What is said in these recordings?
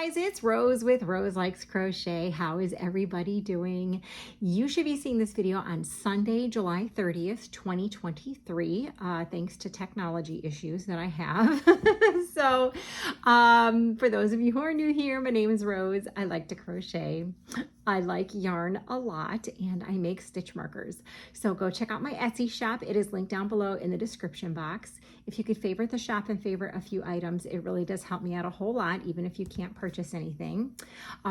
guys, it's Rose with Rose Likes Crochet. How is everybody doing? You should be seeing this video on Sunday, July 30th, 2023, thanks to technology issues that I have. So for those of you who are new here, my name is Rose. I like to crochet. I like yarn a lot, and I make stitch markers. So go check out my Etsy shop. It is linked down below in the description box. If you could favorite the shop and favorite a few items, it really does help me out a whole lot, even if you can't purchase anything.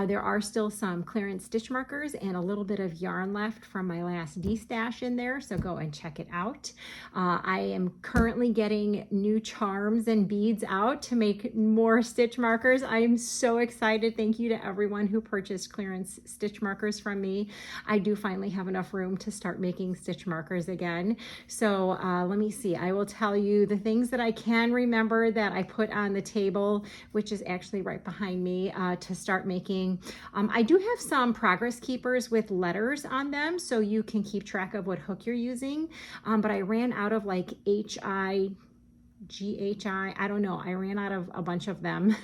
There are still some clearance stitch markers and a little bit of yarn left from my last de-stash in there, so go and check it out. I am currently getting new charms and beads out to make more stitch markers. I am so excited. Thank you to everyone who purchased clearance stitch markers from me. I do finally have enough room to start making stitch markers again. So let me see. I will tell you the things that I can remember that I put on the table, which is actually right behind me, to start making. I do have some progress keepers with letters on them, so you can keep track of what hook you're using. But I ran out of like HI, I don't know. I ran out of a bunch of them.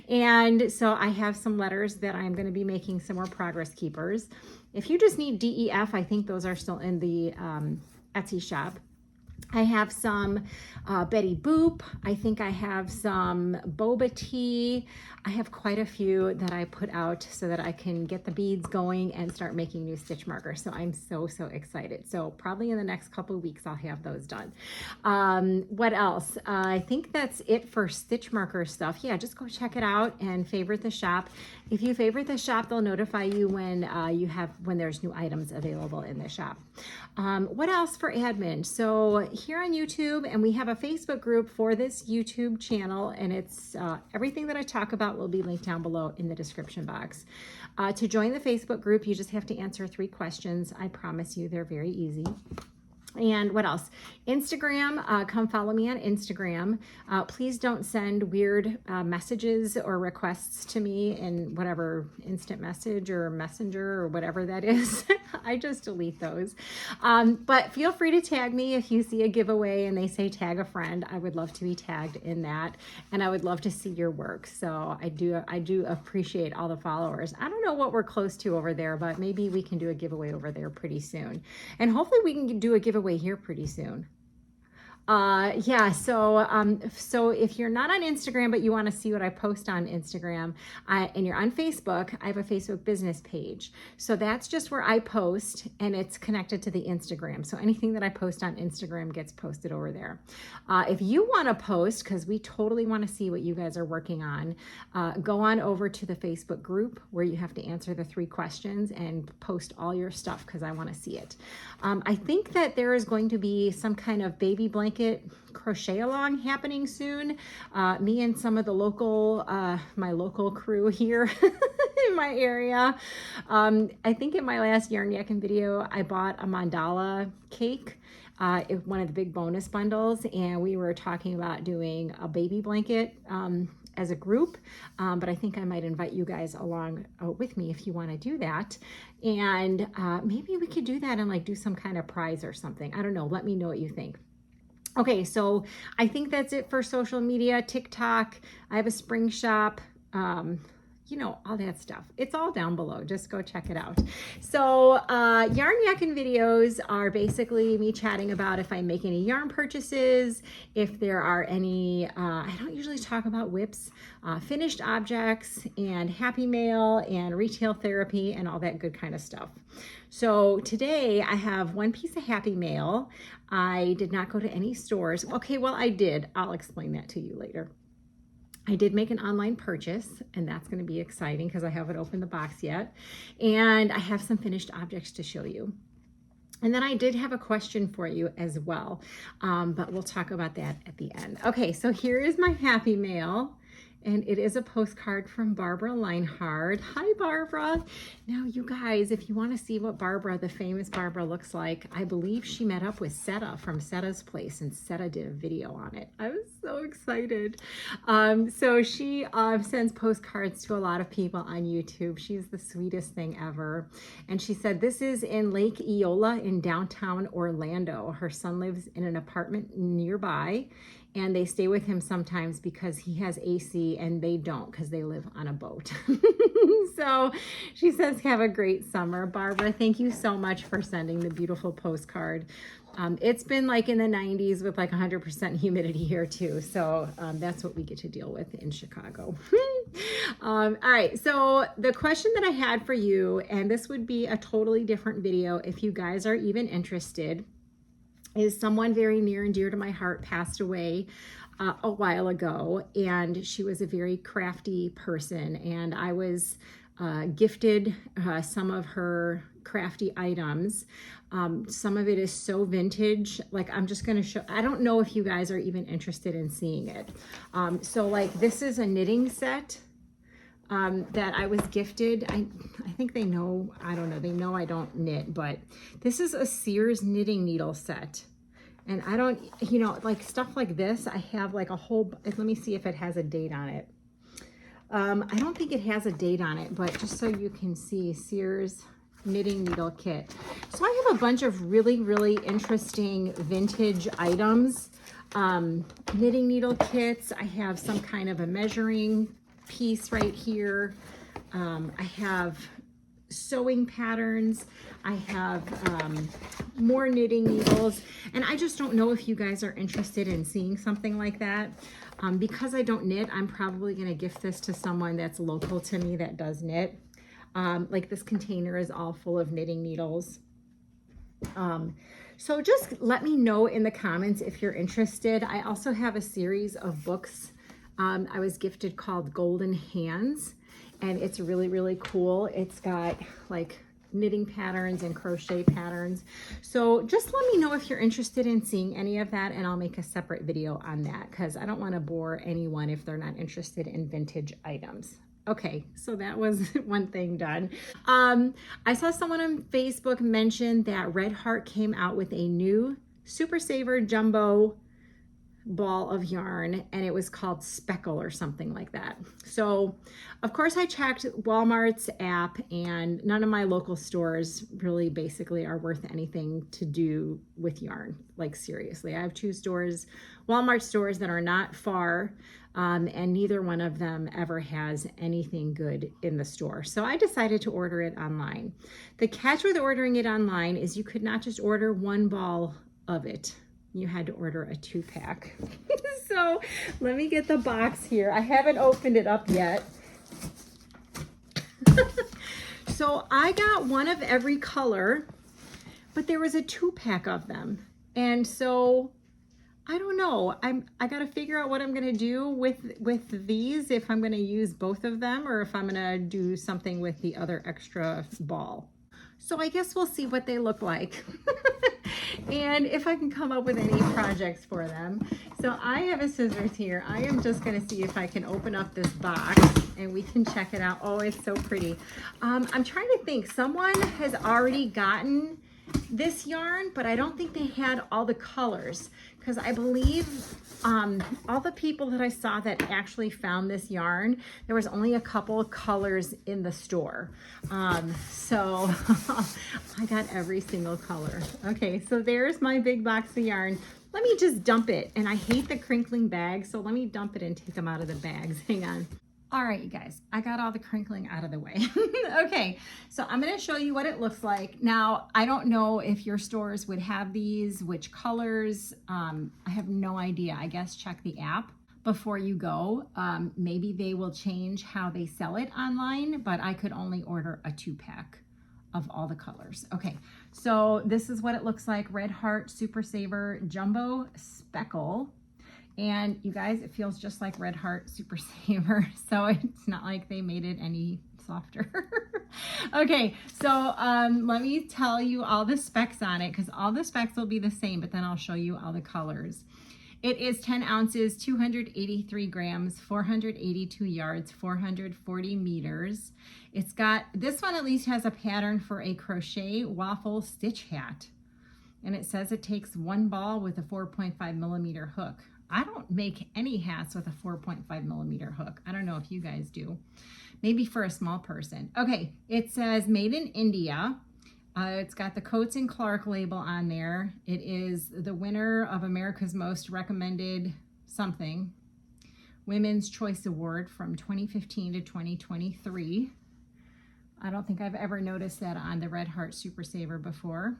And so I have some letters that I'm going to be making some more progress keepers. If you just need DEF, I think those are still in the Etsy shop. I have some Betty Boop. I think I have some boba tea. I have quite a few that I put out so that I can get the beads going and start making new stitch markers. So I'm so excited. So probably in the next couple of weeks, I'll have those done. What else? I think that's it for stitch marker stuff. Yeah, just go check it out and favorite the shop. If you favorite the shop, they'll notify you when when there's new items available in the shop. What else for admin? So here on YouTube, and we have a Facebook group for this YouTube channel, and it's everything that I talk about will be linked down below in the description box. To join the Facebook group, you just have to answer 3 questions. I promise you they're very easy. And what else? Instagram, come follow me on Instagram. Please don't send weird messages or requests to me in whatever instant message or messenger or whatever that is. I just delete those. But feel free to tag me if you see a giveaway and they say tag a friend. I would love to be tagged in that, and I would love to see your work. So I do appreciate all the followers. I don't know what we're close to over there, but maybe we can do a giveaway over there pretty soon. And hopefully we can do a giveaway here pretty soon. Yeah, so if you're not on Instagram, but you want to see what I post on Instagram, and you're on Facebook, I have a Facebook business page. So that's just where I post, and it's connected to the Instagram. So anything that I post on Instagram gets posted over there. If you want to post, because we totally want to see what you guys are working on, go on over to the Facebook group where you have to answer the 3 questions and post all your stuff, because I want to see it. I think that there is going to be some kind of baby blanket crochet along happening soon. Me and some of the local, my local crew here in my area. I think in my last yarn yakking video, I bought a mandala cake, one of the big bonus bundles, and we were talking about doing a baby blanket as a group, but I think I might invite you guys along with me if you want to do that. And maybe we could do that and like do some kind of prize or something. I don't know. Let me know what you think. Okay, so I think that's it for social media. TikTok, I have a spring shop, you know, all that stuff. It's all down below. Just go check it out. So yarn yakking videos are basically me chatting about if I make any yarn purchases, if there are any, I don't usually talk about whips, finished objects, and happy mail, and retail therapy, and all that good kind of stuff. So today I have one piece of happy mail. I did not go to any stores. Okay, well, I did. I'll explain that to you later. I did make an online purchase, and that's going to be exciting because I haven't opened the box yet. And I have some finished objects to show you. And then I did have a question for you as well, but we'll talk about that at the end. Okay, so here is my happy mail. And it is a postcard from Barbara Leinhardt. Hi, Barbara. Now, you guys, if you want to see what Barbara, the famous Barbara, looks like, I believe she met up with Seta from Seta's Place, and Seta did a video on it. I was so excited. So she sends postcards to a lot of people on YouTube. She's the sweetest thing ever. And she said, this is in Lake Eola in downtown Orlando. Her son lives in an apartment nearby, and they stay with him sometimes because he has AC and they don't, because they live on a boat. So she says, have a great summer. Barbara, thank you so much for sending the beautiful postcard. It's been like in the 90s with like 100% humidity here too. So that's what we get to deal with in Chicago. All right, so the question that I had for you, and this would be a totally different video if you guys are even interested, is someone very near and dear to my heart passed away a while ago, and she was a very crafty person, and I was gifted some of her crafty items. Some of it is so vintage, like I'm just going to show. I don't know if you guys are even interested in seeing it. So like this is a knitting set that I was gifted. I think they know, I don't know, they know I don't knit, but this is a Sears knitting needle set. And I don't, you know, like stuff like this, I have like a whole, let me see if it has a date on it. I don't think it has a date on it, but just so you can see, Sears knitting needle kit. So I have a bunch of really, really interesting vintage items. Knitting needle kits. I have some kind of a measuring piece right here. I have sewing patterns. I have more knitting needles, and I just don't know if you guys are interested in seeing something like that. Because I don't knit, I'm probably going to gift this to someone that's local to me that does knit. Like this container is all full of knitting needles. So just let me know in the comments if you're interested. I also have a series of books I was gifted called Golden Hands, and it's really, really cool. It's got like knitting patterns and crochet patterns. So just let me know if you're interested in seeing any of that, and I'll make a separate video on that because I don't want to bore anyone if they're not interested in vintage items. Okay, so that was one thing done. I saw someone on Facebook mention that Red Heart came out with a new Super Saver Jumbo ball of yarn, and it was called Speckle or something like that. So of course I checked Walmart's app, and none of my local stores really basically are worth anything to do with yarn. Like seriously, I have 2 stores, Walmart stores, that are not far, and neither one of them ever has anything good in the store. So I decided to order it online. The catch with ordering it online is you could not just order 1 ball of it. You had to order a 2-pack. So let me get the box here. I haven't opened it up yet. So I got one of every color, but there was a 2-pack of them. And so I don't know. I got to figure out what I'm going to do with these, if I'm going to use both of them or if I'm going to do something with the other extra ball. So I guess we'll see what they look like and if I can come up with any projects for them. So I have a scissors here. I am just going to see if I can open up this box and we can check it out. Oh, it's so pretty. I'm trying to think. Someone has already gotten this yarn, but I don't think they had all the colors, because I believe all the people that I saw that actually found this yarn, there was only a couple of colors in the store. So I got every single color. Okay, so there's my big box of yarn. Let me just dump it. And I hate the crinkling bags, so let me dump it and take them out of the bags. Hang on. All right, you guys, I got all the crinkling out of the way. Okay, so I'm gonna show you what it looks like. Now, I don't know if your stores would have these, which colors, I have no idea. I guess check the app before you go. Maybe they will change how they sell it online, but I could only order a 2-pack of all the colors. Okay, so this is what it looks like. Red Heart Super Saver Jumbo Speckle. And you guys, it feels just like Red Heart Super Saver, so it's not like they made it any softer. Okay, so let me tell you all the specs on it, because all the specs will be the same, but then I'll show you all the colors. It is 10 ounces, 283 grams, 482 yards, 440 meters. It's got, this one at least has a pattern for a crochet waffle stitch hat. And it says it takes 1 ball with a 4.5 millimeter hook. I don't make any hats with a 4.5 millimeter hook. I don't know if you guys do. Maybe for a small person. Okay, it says made in India. It's got the Coates and Clark label on there. It is the winner of America's Most Recommended something. Women's Choice Award from 2015 to 2023. I don't think I've ever noticed that on the Red Heart Super Saver before.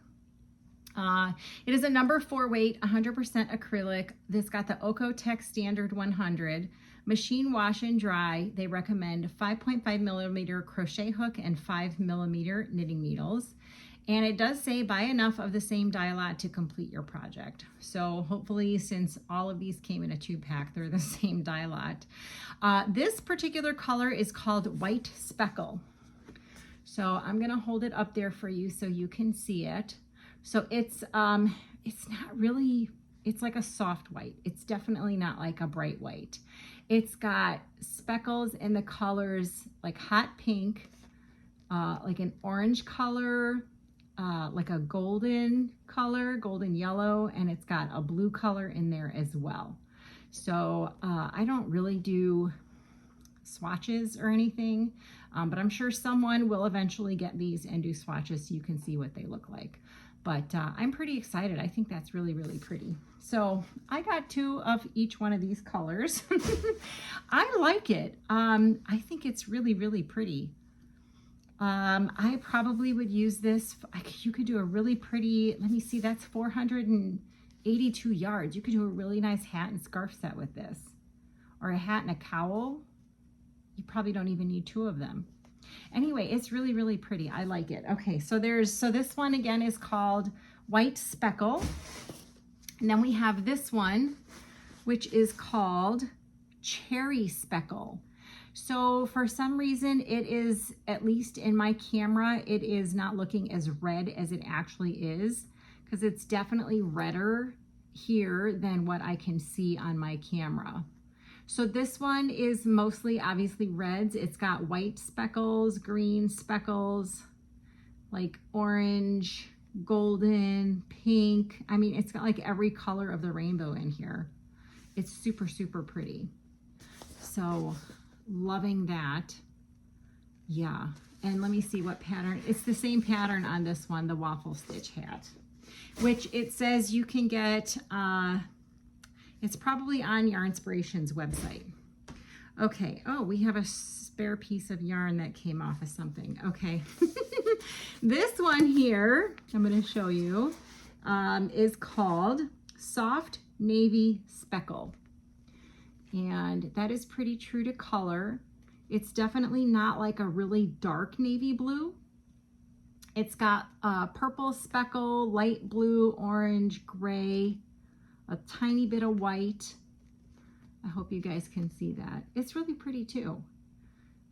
It is a number 4 weight, 100% acrylic. This got the Oeko-Tex Standard 100. Machine wash and dry. They recommend 5.5 millimeter crochet hook and 5 millimeter knitting needles. And it does say buy enough of the same dye lot to complete your project. So hopefully, since all of these came in a 2-pack, they're the same dye lot. This particular color is called White Speckle. So I'm gonna hold it up there for you so you can see it. So it's not really, it's like a soft white. It's definitely not like a bright white. It's got speckles in the colors like hot pink, like an orange color, like a golden color, golden yellow, and it's got a blue color in there as well. So I don't really do swatches or anything, but I'm sure someone will eventually get these and do swatches so you can see what they look like. But I'm pretty excited. I think that's really, really pretty. So I got 2 of each one of these colors. I like it. I think it's really, really pretty. I probably would use this. You could do a really pretty, let me see, that's 482 yards. You could do a really nice hat and scarf set with this. Or a hat and a cowl. You probably don't even need 2 of them. Anyway, it's really, really pretty. I like it. Okay, so this one again is called White Speckle. And then we have this one, which is called Cherry Speckle. So for some reason, it is, at least in my camera, it is not looking as red as it actually is, because it's definitely redder here than what I can see on my camera. So this one is mostly obviously reds. It's got white speckles, green speckles, like orange, golden, pink. I mean, it's got like every color of the rainbow in here. It's super, super pretty. So loving that. Yeah. And let me see what pattern. It's the same pattern on this one, the waffle stitch hat, which it says you can get, it's probably on Yarnspiration's website. Okay. Oh, we have a spare piece of yarn that came off of something. Okay. This one here, I'm going to show you, is called Soft Navy Speckle. And that is pretty true to color. It's definitely not like a really dark navy blue. It's got purple speckle, light blue, orange, gray, a tiny bit of white. I hope you guys can see that. It's really pretty too.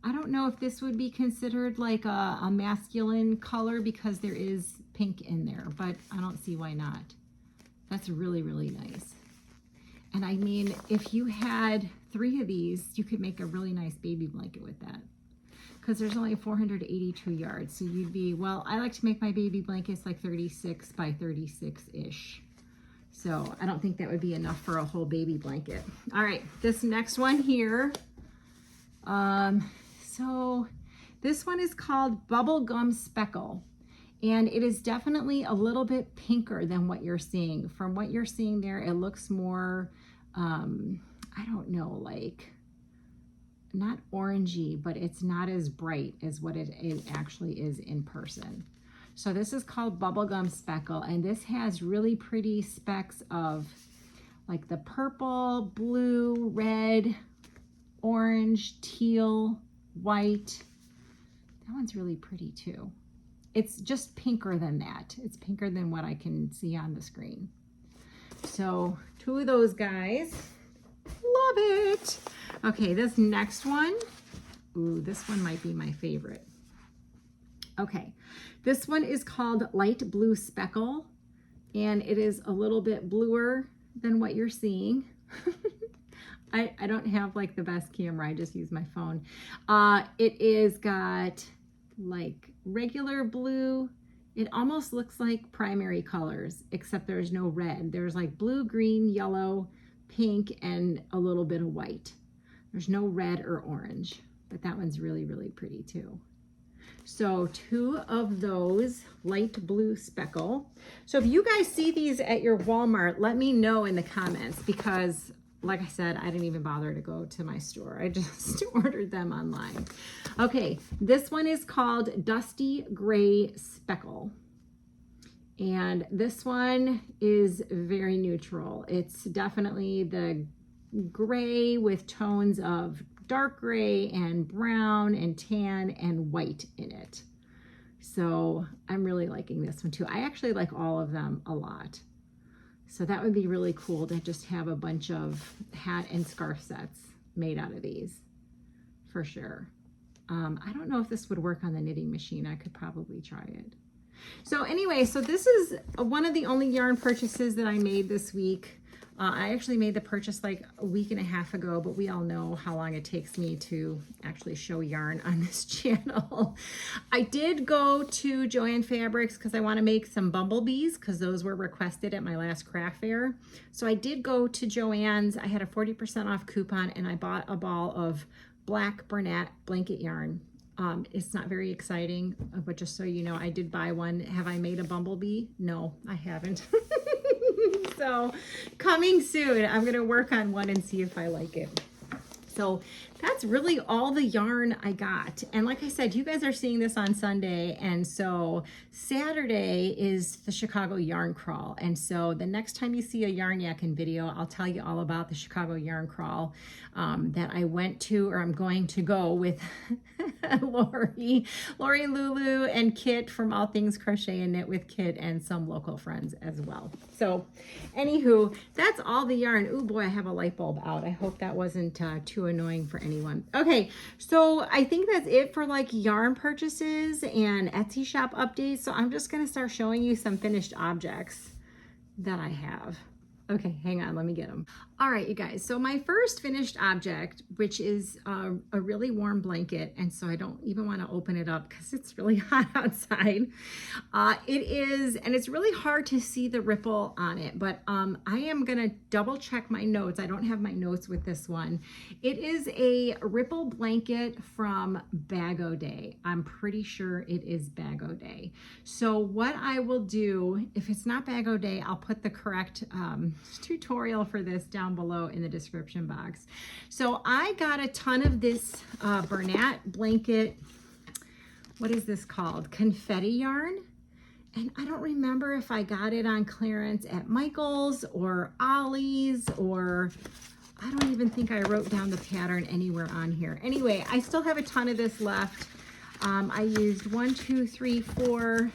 I don't know if this would be considered like a masculine color because there is pink in there, but I don't see why not. That's really, really nice. And I mean, if you had 3 of these, you could make a really nice baby blanket with that, because there's only 482 yards. So you'd be, well, I like to make my baby blankets like 36 by 36-ish. So I don't think that would be enough for a whole baby blanket. All right, this next one here. So this one is called Bubblegum Speckle. And it is definitely a little bit pinker than what you're seeing. From what you're seeing there, it looks more, I don't know, like not orangey, but it's not as bright as what it actually is in person. So this is called Bubblegum Speckle, and this has really pretty specks of like the purple, blue, red, orange, teal, white. That one's really pretty too. It's just pinker than that. It's pinker than what I can see on the screen. So 2 of those guys. Love it. Okay, this next one. Ooh, this one might be my favorite. Okay, this one is called Light Blue Speckle, and it is a little bit bluer than what you're seeing. I don't have like the best camera. I just use my phone. It is got like regular blue. It almost looks like primary colors, except there's no red. There's like blue, green, yellow, pink, and a little bit of white. There's no red or orange, but that one's really, really pretty too. So 2 of those light blue speckle. So if you guys see these at your Walmart, let me know in the comments, because like I said, I didn't even bother to go to my store. I just ordered them online. Okay, this one is called Dusty Gray Speckle. And this one is very neutral. It's definitely the gray with tones of dark gray and brown and tan and white in it. So I'm really liking this one too. I actually like all of them a lot. So that would be really cool to just have a bunch of hat and scarf sets made out of these for sure. I don't know if this would work on the knitting machine. I could probably try it. So anyway, so this is one of the only yarn purchases that I made this week. I actually made the purchase like a week and a half ago, but we all know how long it takes me to actually show yarn on this channel. I did go to Joann Fabrics because I want to make some bumblebees because those were requested at my last craft fair. So I did go to Joann's. I had a 40% off coupon and I bought a ball of black Bernat blanket yarn. It's not very exciting, but just so you know, I did buy one. Have I made a bumblebee? No, I haven't. So coming soon, I'm going to work on one and see if I like it. So that's really all the yarn I got. And like I said, you guys are seeing this on Sunday. And so Saturday is the Chicago Yarn Crawl. And so the next time you see a yarn yakking video, I'll tell you all about the Chicago Yarn Crawl that I went to, or I'm going to go with Lori, Lulu, and Kit from All Things Crochet and Knit with Kit, and some local friends as well. So anywho, that's all the yarn. Oh boy, I have a light bulb out. I hope that wasn't too annoying for anyone. Okay, so I think that's it for like yarn purchases and Etsy shop updates. So I'm just gonna start showing you some finished objects that I have. Okay, hang on, let me get them. All right, you guys, so my first finished object, which is a really warm blanket, and so I don't even want to open it up because it's really hot outside. It is, and it's really hard to see the ripple on it, but I am gonna double check my notes. I don't have my notes with this one. It is a ripple blanket from Bag O Day. I'm pretty sure it is Bag O Day. So what I will do, if it's not Bag O Day, I'll put the correct tutorial for this down below in the description box. So I got a ton of this Bernat blanket. What is this called? Confetti yarn. And I don't remember if I got it on clearance at Michael's or Ollie's, or I don't even think I wrote down the pattern anywhere on here. Anyway, I still have a ton of this left. I used 1, 2, 3, 4,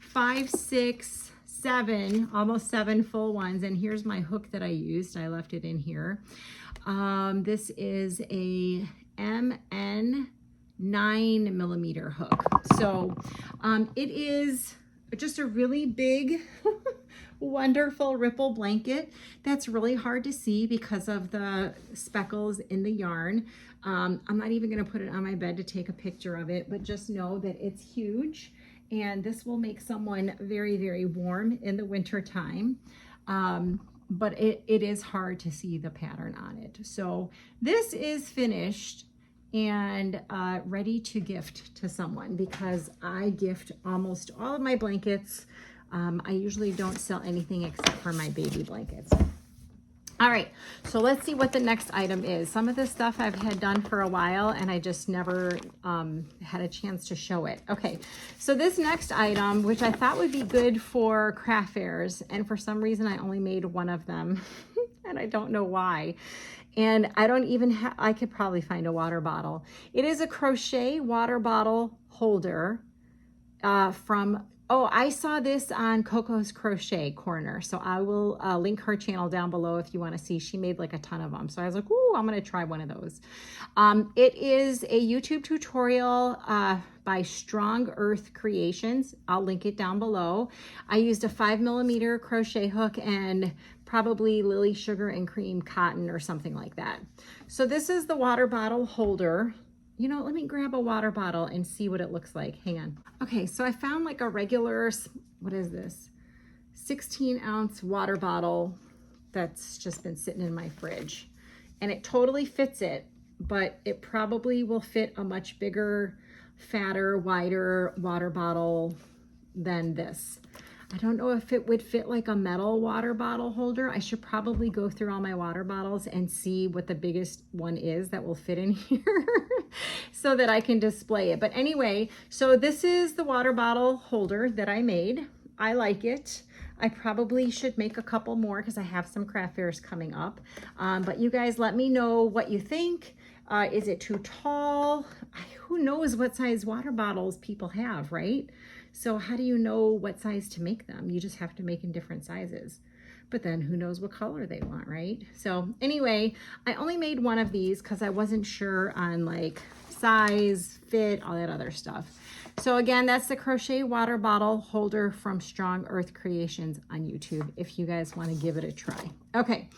5, 6, 7, almost 7 full ones. And here's my hook that I used. I left it in here. This is a MN 9mm hook. So it is just a really big, wonderful ripple blanket that's really hard to see because of the speckles in the yarn. I'm not even going to put it on my bed to take a picture of it, but just know that it's huge. And this will make someone very, very warm in the winter time. But it is hard to see the pattern on it. So this is finished and ready to gift to someone because I gift almost all of my blankets. I usually don't sell anything except for my baby blankets. All right, so let's see what the next item is. Some of this stuff I've had done for a while and I just never had a chance to show it. Okay, so this next item, which I thought would be good for craft fairs, and for some reason I only made one of them and I don't know why. And I don't even have, I could probably find a water bottle. It is a crochet water bottle holder from, oh, I saw this on Coco's Crochet Corner. So I will link her channel down below if you want to see. She made like a ton of them. So I was like, ooh, I'm going to try one of those. It is a YouTube tutorial by Strong Earth Creations. I'll link it down below. I used a 5mm crochet hook and probably Lily Sugar and Cream cotton or something like that. So this is the water bottle holder. You know, let me grab a water bottle and see what it looks like. Hang on. Okay, so I found like a regular, what is this? 16-ounce water bottle that's just been sitting in my fridge. And it totally fits it, but it probably will fit a much bigger, fatter, wider water bottle than this. I don't know if it would fit like a metal water bottle holder. I should probably go through all my water bottles and see what the biggest one is that will fit in here so that I can display it. But anyway, so this is the water bottle holder that I made. I like it. I probably should make a couple more because I have some craft fairs coming up. But you guys let me know what you think. Is it too tall? Who knows what size water bottles people have, right? So how do you know what size to make them? You just have to make in different sizes. But then who knows what color they want, right? So anyway, I only made one of these because I wasn't sure on like size, fit, all that other stuff. So again, that's the crochet water bottle holder from Strong Earth Creations on YouTube if you guys want to give it a try. Okay,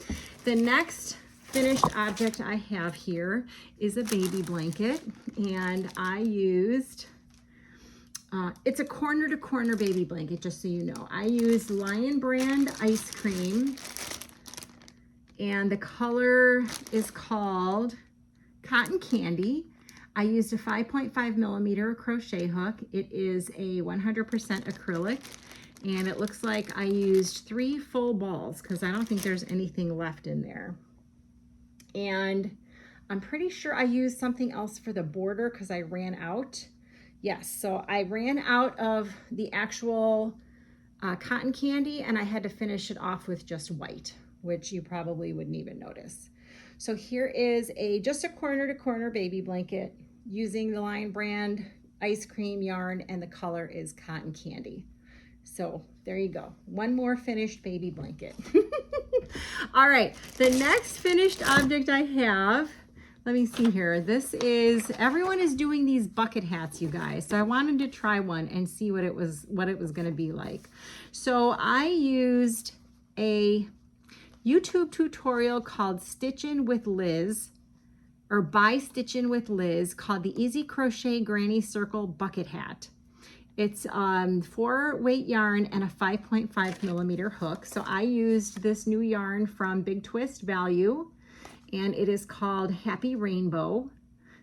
the next finished object I have here is a baby blanket, and I used it's a corner to corner baby blanket, just so you know. I used Lion Brand Ice Cream, and the color is called Cotton Candy. I used a 5.5 millimeter crochet hook. It is a 100% acrylic, and it looks like I used 3 full balls because I don't think there's anything left in there. And I'm pretty sure I used something else for the border because I ran out. Yes, so I ran out of the actual cotton candy, and I had to finish it off with just white, which you probably wouldn't even notice. So here is just a corner to corner baby blanket using the Lion Brand ice cream yarn, and the color is Cotton Candy. So there you go. One more finished baby blanket. All right, the next finished object I have, let me see here. This is, everyone is doing these bucket hats, you guys. So I wanted to try one and see what it was going to be like. So I used a YouTube tutorial called Stitchin' with Liz, or by Stitchin' with Liz, called the Easy Crochet Granny Circle Bucket Hat. It's 4 weight yarn and a 5.5 millimeter hook. So I used this new yarn from Big Twist Value, and it is called Happy Rainbow.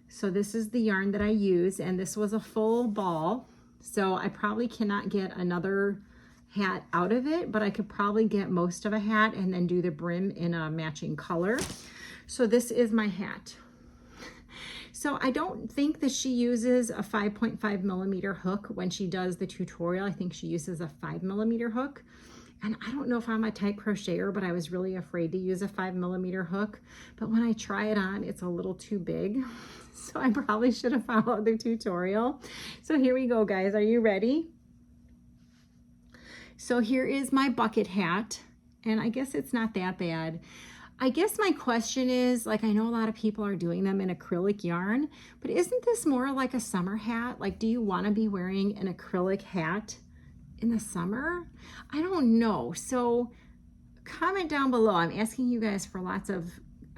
So this is the yarn that I use, and this was a full ball. So I probably cannot get another hat out of it, but I could probably get most of a hat and then do the brim in a matching color. So this is my hat. So I don't think that she uses a 5.5 millimeter hook when she does the tutorial. I think she uses a 5 millimeter hook. And I don't know if I'm a type crocheter, but I was really afraid to use a 5 millimeter hook. But when I try it on, it's a little too big. So I probably should have followed the tutorial. So here we go, guys. Are you ready? So here is my bucket hat. And I guess it's not that bad. I guess my question is, like, I know a lot of people are doing them in acrylic yarn, but isn't this more like a summer hat? Like, do you want to be wearing an acrylic hat in the summer? I don't know. So comment down below. I'm asking you guys for lots of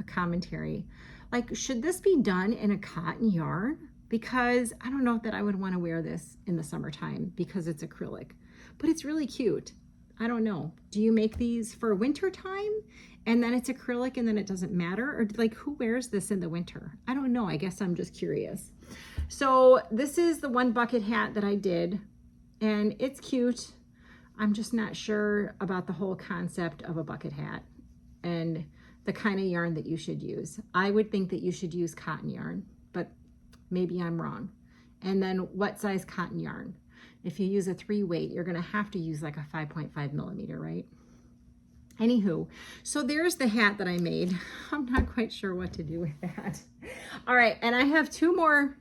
commentary. Like, should this be done in a cotton yarn? Because I don't know that I would want to wear this in the summertime because it's acrylic, but it's really cute. I don't know. Do you make these for winter time and then it's acrylic and then it doesn't matter? Or like, who wears this in the winter? I don't know. I guess I'm just curious. So this is the one bucket hat that I did, and it's cute. I'm just not sure about the whole concept of a bucket hat and the kind of yarn that you should use. I would think that you should use cotton yarn, but maybe I'm wrong. And then what size cotton yarn? If you use a 3 weight, you're going to have to use like a 5.5 millimeter, right? Anywho, so there's the hat that I made. I'm not quite sure what to do with that. All right, and I have two more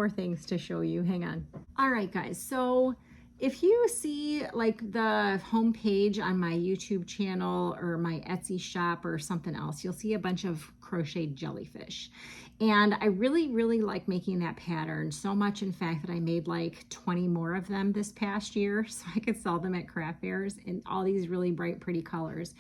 things to show you. Hang on. All right, guys, so if you see like the home page on my YouTube channel or my Etsy shop or something else, you'll see a bunch of crocheted jellyfish. And I really like making that pattern so much, in fact, that I made like 20 more of them this past year so I could sell them at craft fairs in all these really bright, pretty colors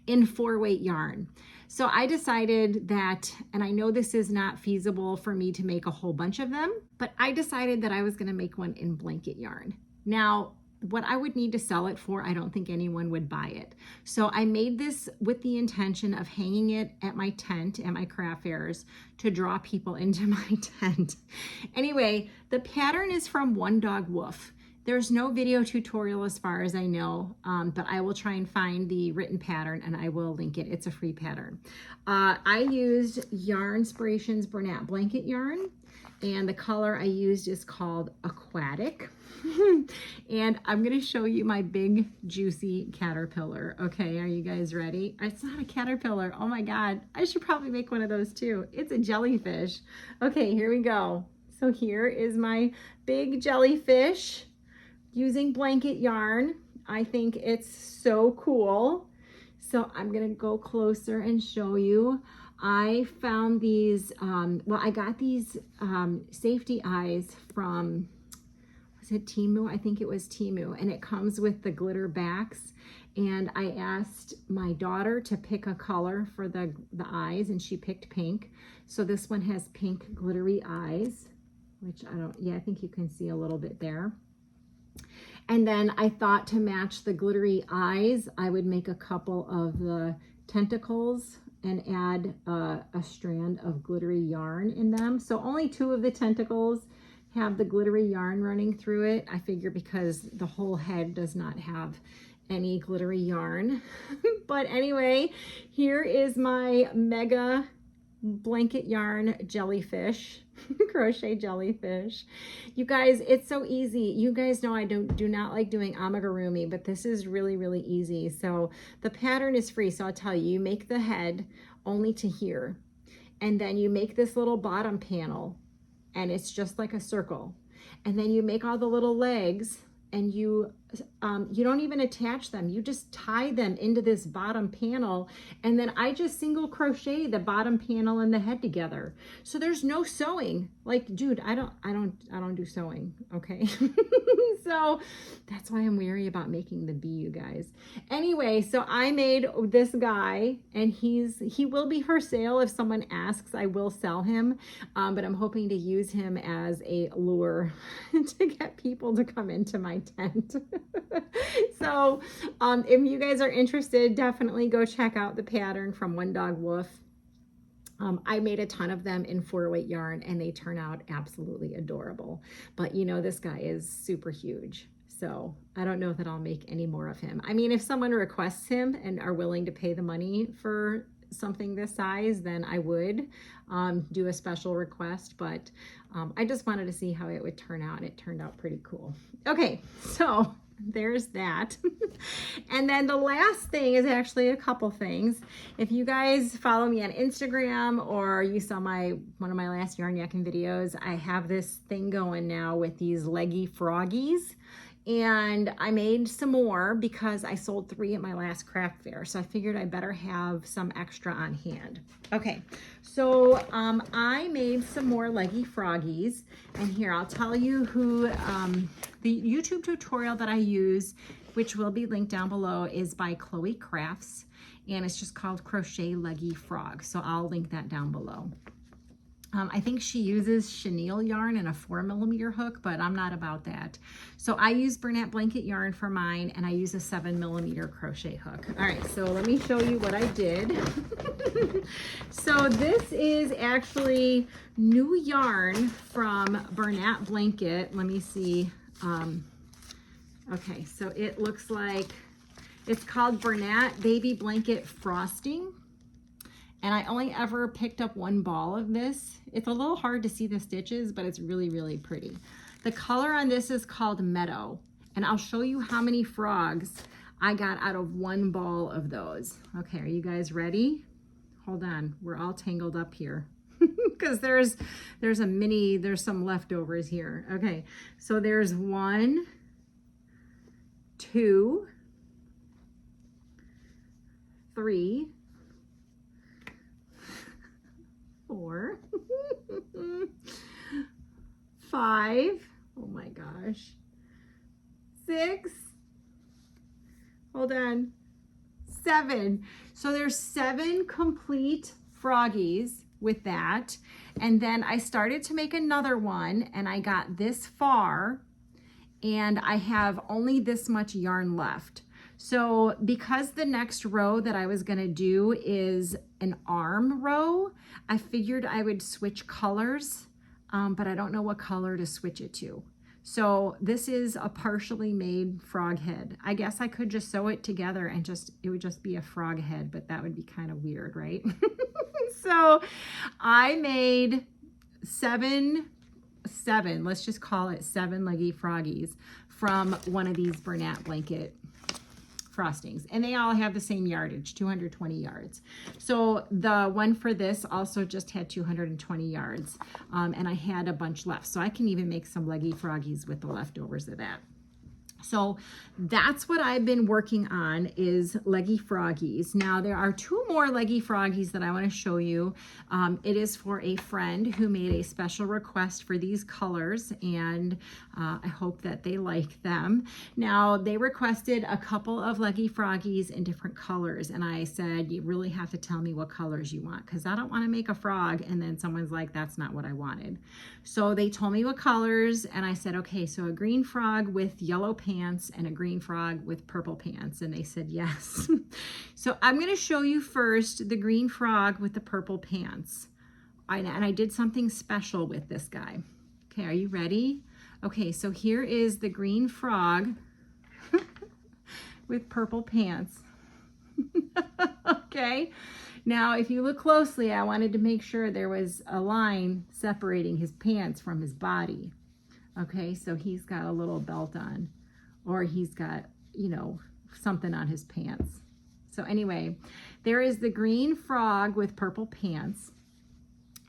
in 4 weight yarn. So I decided that, and I know this is not feasible for me to make a whole bunch of them, but I decided that I was going to make one in blanket yarn. Now, what I would need to sell it for, I don't think anyone would buy it. So I made this with the intention of hanging it at my tent at my craft fairs to draw people into my tent. Anyway, the pattern is from One Dog Woof. There's no video tutorial as far as I know, but I will try and find the written pattern and I will link it. It's a free pattern. I used Yarnspirations Bernat blanket yarn, and the color I used is called Aquatic. And I'm going to show you my big juicy caterpillar. Okay, are you guys ready? It's not a caterpillar. Oh my God, I should probably make one of those too. It's a jellyfish. Okay, here we go. So here is my big jellyfish using blanket yarn. I think it's so cool. So I'm gonna go closer and show you. I found these, well, I got these safety eyes from, was it Temu? I think it was Temu, and it comes with the glitter backs. And I asked my daughter to pick a color for the eyes, and she picked pink. So this one has pink glittery eyes, which I think you can see a little bit there. And then I thought to match the glittery eyes, I would make a couple of the tentacles and add a strand of glittery yarn in them. So only 2 of the tentacles have the glittery yarn running through it. I figure because the whole head does not have any glittery yarn. But anyway, here is my mega blanket yarn jellyfish, crochet jellyfish. You guys, it's so easy. You guys know I do not like doing amigurumi, but this is really, really easy. So the pattern is free. So I'll tell you, you make the head only to here, and then you make this little bottom panel, and it's just like a circle. And then you make all the little legs, and you don't even attach them. You just tie them into this bottom panel, and then I just single crochet the bottom panel and the head together. So there's no sewing. Like, dude, I don't do sewing, okay? So that's why I'm wary about making the bee, you guys. Anyway, so I made this guy, and he will be for sale. If someone asks, I will sell him, but I'm hoping to use him as a lure to get people to come into my tent. So if you guys are interested, definitely go check out the pattern from One Dog Wolf. I made a ton of them in 4-weight yarn, and they turn out absolutely adorable. But you know, this guy is super huge, so I don't know that I'll make any more of him. I mean, if someone requests him and are willing to pay the money for something this size, then I would do a special request, but I just wanted to see how it would turn out. It turned out pretty cool. Okay, so there's that. And then the last thing is actually a couple things. If you guys follow me on Instagram, or you saw one of my last yarn yakking videos, I have this thing going now with these Leggy froggies. And I made some more because I sold 3 at my last craft fair. So I figured I better have some extra on hand. Okay, so I made some more Leggy froggies. And here, I'll tell you who, the YouTube tutorial that I use, which will be linked down below, is by Chloe Crafts. And it's just called Crochet Leggy Frog. So I'll link that down below. I think she uses chenille yarn and a 4mm hook, but I'm not about that. So I use Bernat blanket yarn for mine, and I use a 7mm crochet hook. All right, so let me show you what I did. So this is actually new yarn from Bernat blanket. Let me see. Okay, so it looks like, it's called Bernat Baby Blanket Frosting. And I only ever picked up 1 ball of this. It's a little hard to see the stitches, but it's really, really pretty. The color on this is called Meadow. And I'll show you how many frogs I got out of 1 ball of those. Okay, are you guys ready? Hold on, we're all tangled up here. Because there's some leftovers here. Okay, so there's 1, 2, 3, 4, 5, oh my gosh, 6, hold on, 7. So there's 7 complete froggies with that. And then I started to make another one, and I got this far, and I have only this much yarn left. So because the next row that I was gonna do is an arm row, I figured I would switch colors, but I don't know what color to switch it to. So this is a partially made frog head. I guess I could just sew it together and it would just be a frog head, but that would be kind of weird, right? So I made seven, let's just call it 7 leggy froggies from one of these Bernat blanket frostings, and they all have the same yardage, 220 yards. So the one for this also just had 220 yards, and I had a bunch left, so I can even make some leggy froggies with the leftovers of that. So that's what I've been working on, is leggy froggies. Now there are 2 more leggy froggies that I want to show you. It is for a friend who made a special request for these colors, and I hope that they like them. Now they requested a couple of leggy froggies in different colors, and I said, you really have to tell me what colors you want, because I don't want to make a frog and then someone's like, that's not what I wanted. So they told me what colors, and I said, okay, so a green frog with yellow pants and a green frog with purple pants, and they said yes. So I'm going to show you first the green frog with the purple pants, and I did something special with this guy. Okay, are you ready? Okay, so here is the green frog with purple pants. Okay, now if you look closely, I wanted to make sure there was a line separating his pants from his body. Okay, so he's got a little belt on, or he's got, you know, something on his pants. So anyway, there is the green frog with purple pants.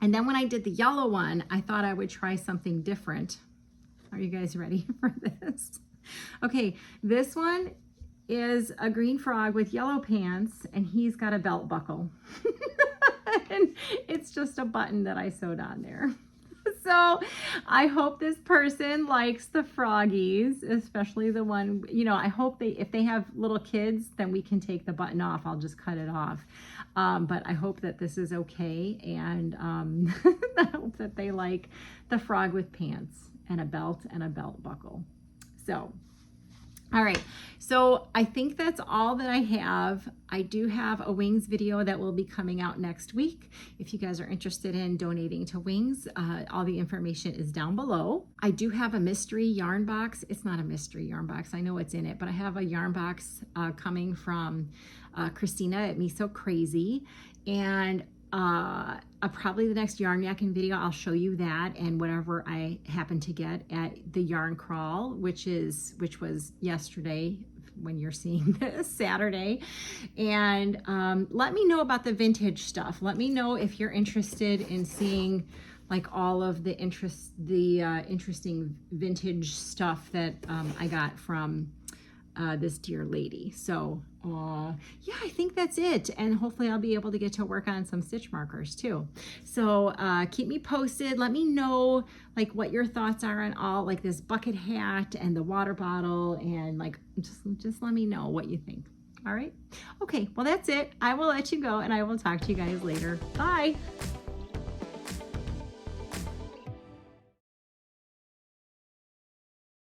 And then when I did the yellow one, I thought I would try something different. Are you guys ready for this? Okay, this one is a green frog with yellow pants, and he's got a belt buckle. And it's just a button that I sewed on there. So I hope this person likes the froggies, especially the one, you know, I hope if they have little kids, then we can take the button off. I'll just cut it off. But I hope that this is okay. And I hope that they like the frog with pants and a belt buckle. So, all right, so I think that's all that I have. I do have a wings video that will be coming out next week. If you guys are interested in donating to wings, all the information is down below. I do have a mystery yarn box. It's not a mystery yarn box, I know what's in it, but I have a yarn box coming from Christina at Me So Crazy, and probably the next yarn yakking video, I'll show you that and whatever I happen to get at the yarn crawl, which was yesterday when you're seeing this, Saturday. And let me know about the vintage stuff. Let me know if you're interested in seeing like all of the interesting vintage stuff that I got from this dear lady. So yeah, I think that's it, and hopefully I'll be able to get to work on some stitch markers too. So keep me posted. Let me know like what your thoughts are on all like this bucket hat and the water bottle, and like just let me know what you think. All right, okay, well that's it. I will let you go, and I will talk to you guys later. Bye.